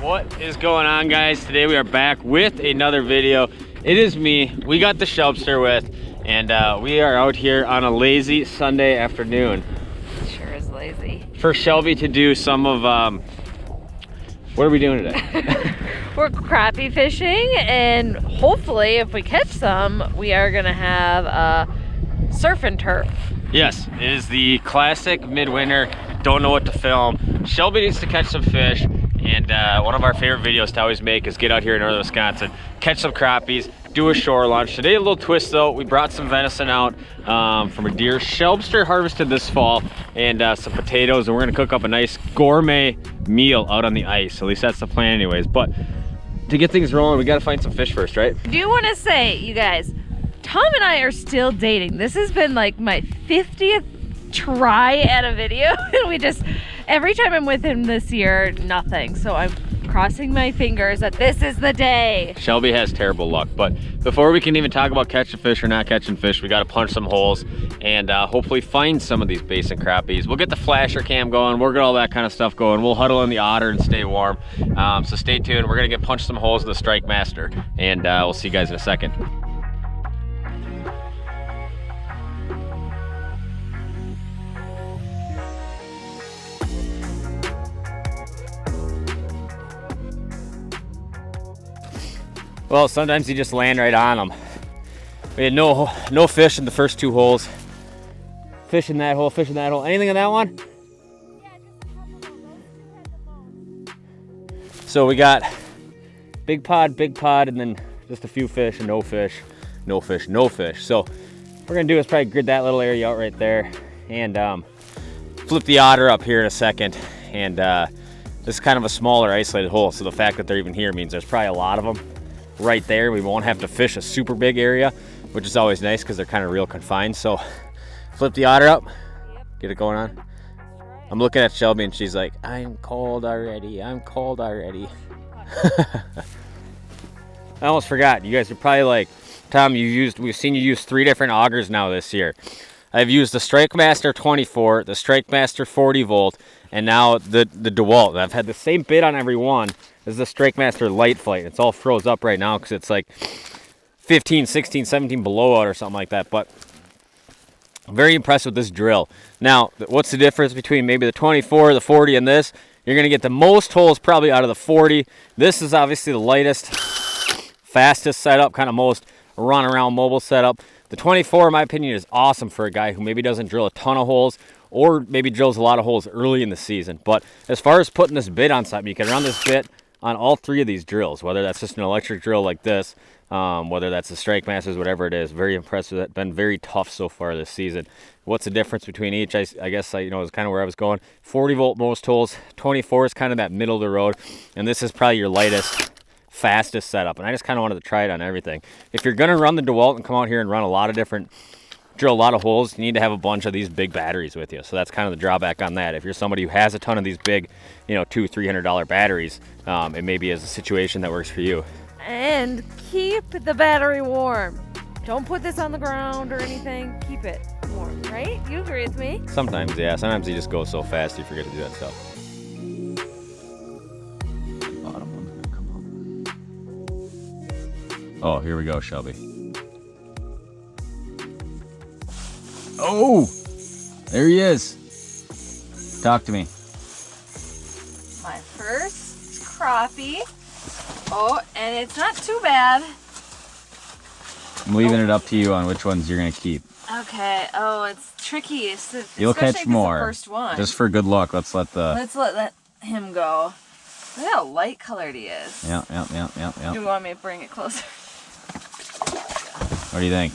What is going on, guys? Today we are back with another video. It is me. We got the Shelbster with, and we are out here on a lazy Sunday afternoon. Sure is lazy. For Shelby to do some of, what are we doing today? We're crappie fishing, and hopefully if we catch some, we are gonna have a surf and turf. Yes, it is the classic midwinter, don't know what to film. Shelby needs to catch some fish, and one of our favorite videos to always make is get out here in northern Wisconsin, catch some crappies, do a shore launch. Today a little twist though, we brought some venison out from a deer. Shelbster harvested this fall, and some potatoes, and we're gonna cook up a nice gourmet meal out on the ice. At least that's the plan anyways. But to get things rolling, we gotta find some fish first, right? I do wanna say, you guys, Tom and I are still dating. This has been like my 50th try at a video, and we just, every time I'm with him this year, nothing. So I'm crossing my fingers that this is the day. Shelby has terrible luck, but before we can even talk about catching fish or not catching fish, we gotta punch some holes and hopefully find some of these basin crappies. We'll get the flasher cam going, we'll get all that kind of stuff going. We'll huddle in the otter and stay warm. So stay tuned, we're gonna get punch some holes in the Strike Master, and we'll see you guys in a second. Well, sometimes you just land right on them. We had no fish in the first two holes. Fish in that hole, fish in that hole. Anything in that one? So we got big pod, and then just a few fish and no fish, no fish, no fish. So what we're gonna do is probably grid that little area out right there and flip the otter up here in a second. And this is kind of a smaller isolated hole, so the fact that they're even here means there's probably a lot of them right there. We won't have to fish a super big area, which is always nice because they're kind of real confined. So flip the otter up, get it going on. I'm looking at Shelby and she's like, I'm cold already, I'm cold already. I almost forgot, you guys are probably like, Tom, we've seen you use 3 different augers now this year. I've used the Strike Master 24, the Strike Master 40 volt, and now the DeWalt. I've had the same bit on every one as the Strike Master Light Flight. It's all froze up right now because it's like 15, 16, 17 below out or something like that. But I'm very impressed with this drill. Now, what's the difference between maybe the 24, the 40, and this? You're going to get the most holes probably out of the 40. This is obviously the lightest, fastest setup, kind of most run around mobile setup. The 24, in my opinion, is awesome for a guy who maybe doesn't drill a ton of holes or maybe drills a lot of holes early in the season. But as far as putting this bit on something, you can run this bit on all 3 of these drills, whether that's just an electric drill like this, whether that's the Strike Masters, whatever it is. Very impressed with it. Been very tough so far this season. What's the difference between each? I guess is kind of where I was going. 40 volt most holes, 24 is kind of that middle of the road, and this is probably your lightest, fastest setup. And I just kind of wanted to try it on everything. If you're gonna run the DeWalt and come out here and run a lot of different, drill a lot of holes, you need to have a bunch of these big batteries with you. So that's kind of the drawback on that. If you're somebody who has a ton of these big, $200-300 batteries, it maybe is a situation that works for you. And keep the battery warm. Don't put this on the ground or anything. Keep it warm, right? You agree with me? Sometimes, yeah. Sometimes you just go so fast you forget to do that stuff. Bottom one's gonna come up. Oh, here we go, Shelby. Oh, there he is. Talk to me. My first crappie. Oh, and it's not too bad. I'm leaving it up to you on which ones you're gonna keep. Okay. Oh, it's tricky. You'll catch more. The first one. Just for good luck, let's let him go. Look how light colored he is. Yeah. Do you want me to bring it closer? What do you think?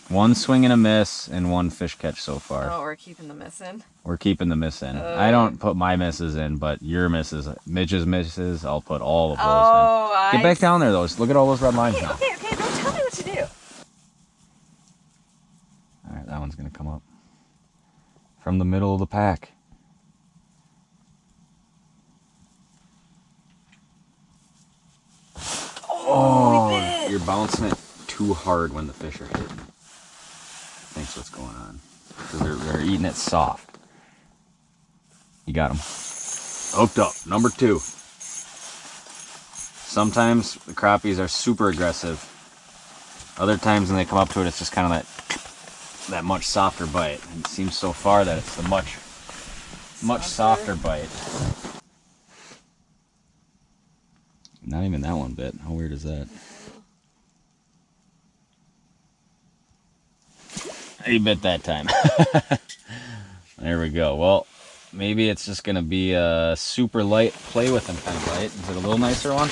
1 swing and a miss and 1 fish catch so far. Oh, we're keeping the miss in? We're keeping the miss in. I don't put my misses in, but your misses, Midge's misses, I'll put all of those in. Get back down there, though. Look at all those red lines now. Okay, don't tell me what to do. All right, that one's going to come up. From the middle of the pack. Oh, you're bouncing it too hard when the fish are hitting. That's what's going on. Because they're eating it soft. You got them. Hooked up. Number 2. Sometimes the crappies are super aggressive. Other times when they come up to it, it's just kind of that much softer bite. And it seems so far that it's the much softer bite. Not even that one bit. How weird is that? He bit that time. There we go. Well, maybe it's just going to be a super light play with him kind of bite. Is it a little nicer one?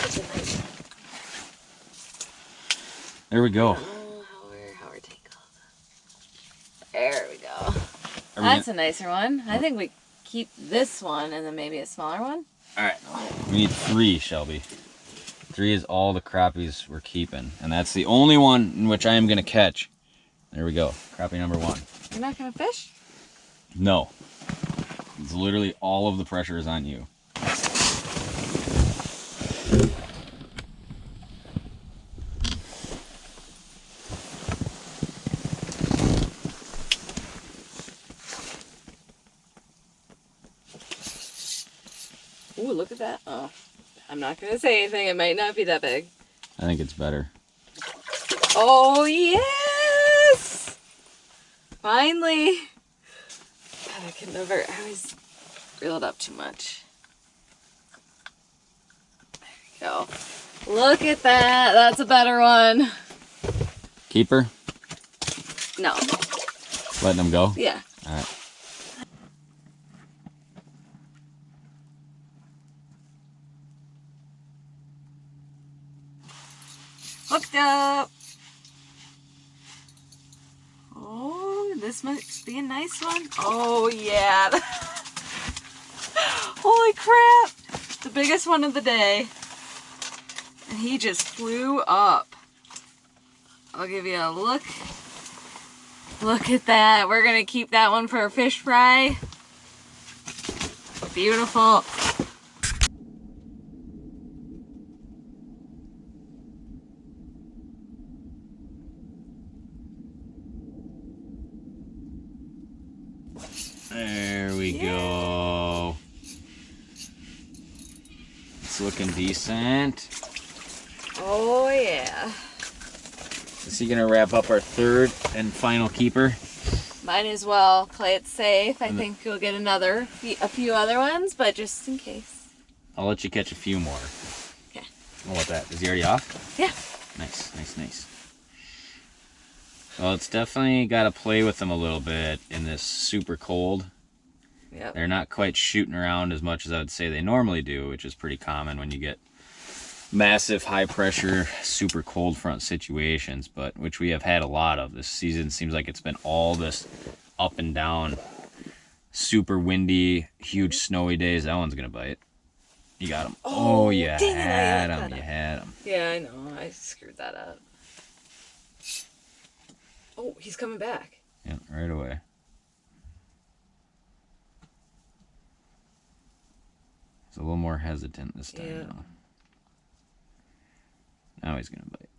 There we go. How are tickled. There we go. That's a nicer one. I think we keep this one and then maybe a smaller one. All right. We need 3, Shelby. 3 is all the crappies we're keeping. And that's the only one in which I am going to catch. There we go. Crappie number 1. You're not going to fish? No. It's literally all of the pressure is on you. Ooh, look at that. Oh, I'm not going to say anything. It might not be that big. I think it's better. Oh, yes! Finally. God, I can never, I always reel it up too much. There we go. Look at that. That's a better one. Keeper? No. Letting them go? Yeah. All right. Hooked up. Oh, this must be a nice one. Oh, yeah. Holy crap. The biggest one of the day. And he just flew up. I'll give you a look. Look at that. We're going to keep that one for a fish fry. Beautiful. There we go. It's looking decent. Oh, yeah. Is he gonna wrap up our 3rd and final keeper? Might as well play it safe. I think you'll get a few other ones, but just in case. I'll let you catch a few more. Okay. How about that? Is he already off? Yeah. Nice, nice, nice. Well, it's definitely got to play with them a little bit in this super cold. Yep. They're not quite shooting around as much as I would say they normally do, which is pretty common when you get massive, high pressure, super cold front situations, but which we have had a lot of. This season seems like it's been all this up and down, super windy, huge snowy days. That one's going to bite. You got him. Oh, you had him. You had him. Yeah, I know. I screwed that up. Oh, he's coming back. Yeah, right away. He's a little more hesitant this time. Yeah. Though. Now he's going to bite.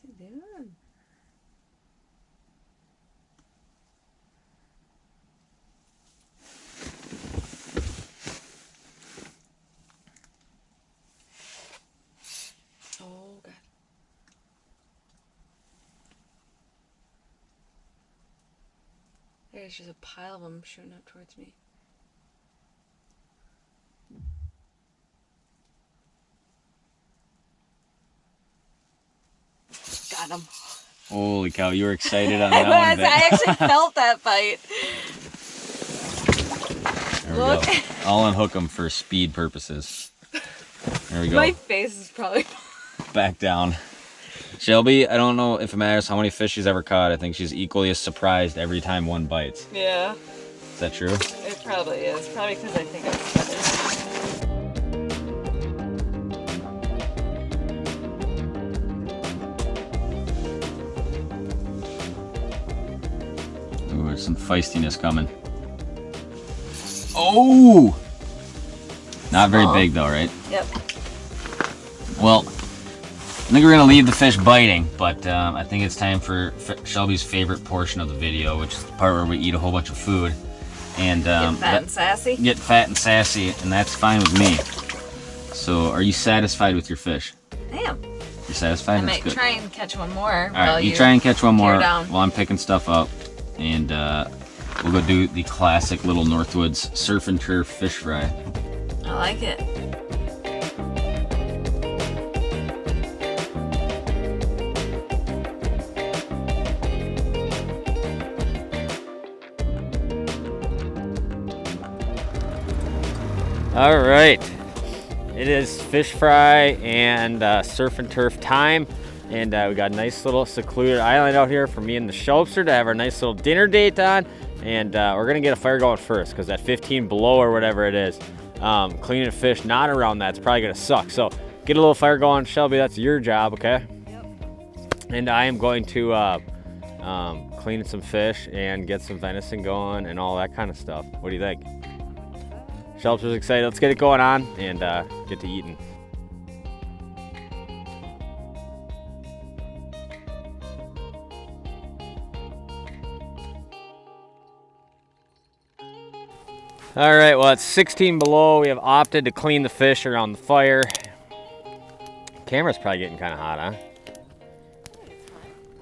What's he doing? Oh, God. There's just a pile of them shooting up towards me. Got him. Holy cow, you were excited on that one. I actually felt that bite. There we go. I'll unhook him for speed purposes. There we go. My face is probably... Back down. Shelby, I don't know if it matters how many fish she's ever caught. I think she's equally as surprised every time one bites. Yeah. Is that true? It probably is. Probably because I think I'm Ooh, there's some feistiness coming. Oh! Not very big though, right? Yep. Well, I think we're gonna leave the fish biting, but I think it's time for Shelby's favorite portion of the video, which is the part where we eat a whole bunch of food. And get fat and sassy. Get fat and sassy, and that's fine with me. So, are you satisfied with your fish? I am. You're satisfied? I might try and catch one more. All right, you try and catch one more down. while I'm picking stuff up, and we'll go do the classic little Northwoods surf and turf fish fry. I like it. All right, it is fish fry and surf and turf time, and we got a nice little secluded island out here for me and the Shelpster to have our nice little dinner date on, and we're gonna get a fire going first because at 15 below or whatever it is, cleaning a fish not around that's probably gonna suck. So get a little fire going, Shelby. That's your job, okay? Yep. And I am going to clean some fish and get some venison going and all that kind of stuff. What do you think? Shelter's excited. Let's get it going on and get to eating. All right, well, it's 16 below. We have opted to clean the fish around the fire. Camera's probably getting kind of hot, huh?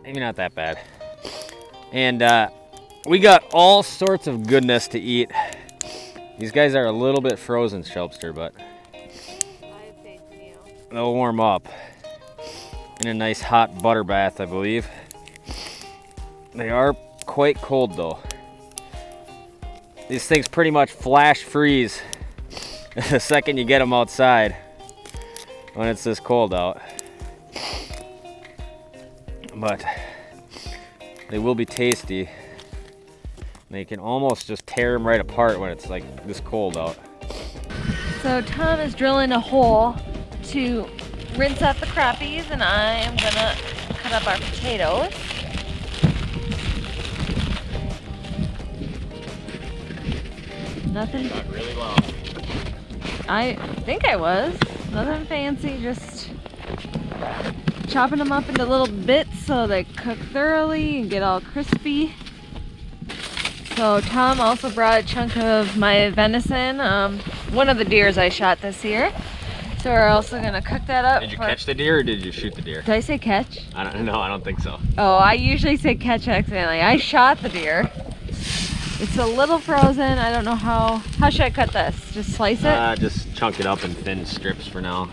Maybe not that bad. And we got all sorts of goodness to eat. These guys are a little bit frozen, Shelpster, but they'll warm up in a nice hot butter bath, I believe. They are quite cold, though. These things pretty much flash freeze the second you get them outside when it's this cold out. But they will be tasty. They can almost just tear them right apart when it's like this cold out. So Tom is drilling a hole to rinse out the crappies, and I am gonna cut up our potatoes. Nothing. Not really well. I think I was. Nothing fancy, just chopping them up into little bits so they cook thoroughly and get all crispy. So Tom also brought a chunk of my venison, one of the deers I shot this year. So we're also gonna cook that up. Did you catch the deer or did you shoot the deer? Did I say catch? I don't think so. Oh, I usually say catch accidentally. I shot the deer. It's a little frozen. I don't know how should I cut this? Just slice it? Just chunk it up in thin strips for now.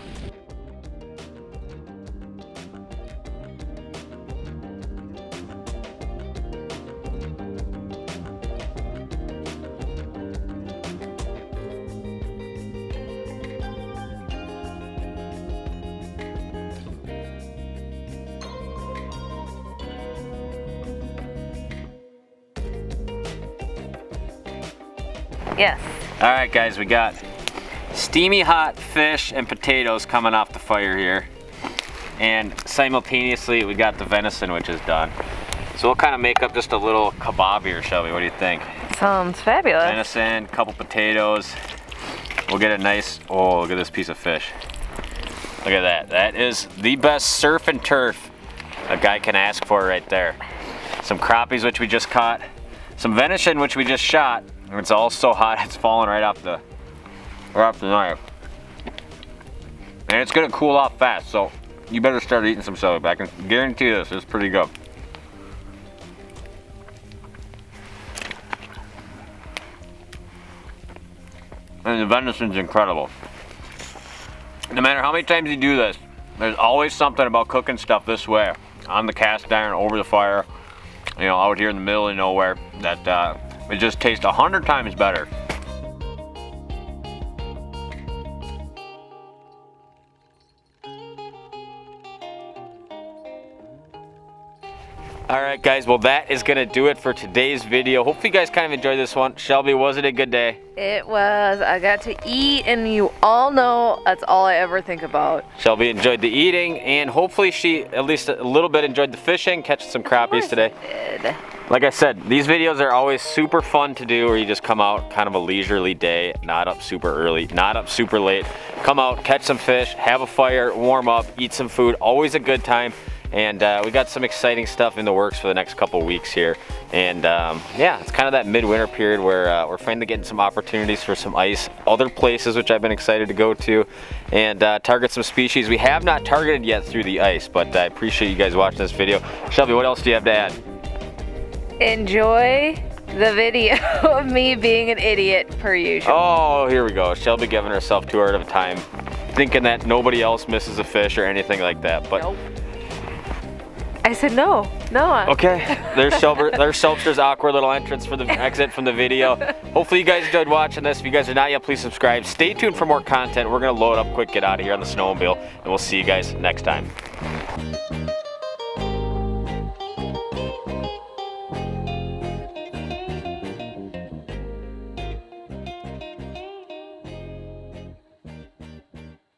Yes. All right, guys, we got steamy hot fish and potatoes coming off the fire here. And simultaneously, we got the venison, which is done. So we'll kind of make up just a little kebab here, Shelby. What do you think? Sounds fabulous. Venison, couple potatoes. We'll get a nice, oh, look at this piece of fish. Look at that. That is the best surf and turf a guy can ask for right there. Some crappies, which we just caught. Some venison, which we just shot. It's all so hot, it's falling right off the knife. And it's gonna cool off fast, so you better start eating some soda. I can guarantee this is pretty good. And the venison's incredible. No matter how many times you do this, there's always something about cooking stuff this way, on the cast iron, over the fire, you know, out here in the middle of nowhere, that it just tastes 100 times better. All right, guys, well, that is gonna do it for today's video. Hopefully you guys kind of enjoyed this one. Shelby, was it a good day? It was. I got to eat, and you all know that's all I ever think about. Shelby enjoyed the eating, and hopefully she at least a little bit enjoyed the fishing, catching some crappies today. I did. Like I said, these videos are always super fun to do, where you just come out kind of a leisurely day, not up super early, not up super late. Come out, catch some fish, have a fire, warm up, eat some food, always a good time. and we got some exciting stuff in the works for the next couple weeks here. And yeah, it's kind of that midwinter period where we're finally getting some opportunities for some ice, other places which I've been excited to go to, and target some species we have not targeted yet through the ice. But I appreciate you guys watching this video. Shelby, what else do you have to add? Enjoy the video of me being an idiot per usual. Oh, here we go. Shelby giving herself too hard of a time, thinking that nobody else misses a fish or anything like that. But nope. I said no. Okay, there's Shelby's awkward little entrance for the exit from the video. Hopefully you guys enjoyed watching this. If you guys are not yet, please subscribe. Stay tuned for more content. We're gonna load up quick, get out of here on the snowmobile, and we'll see you guys next time.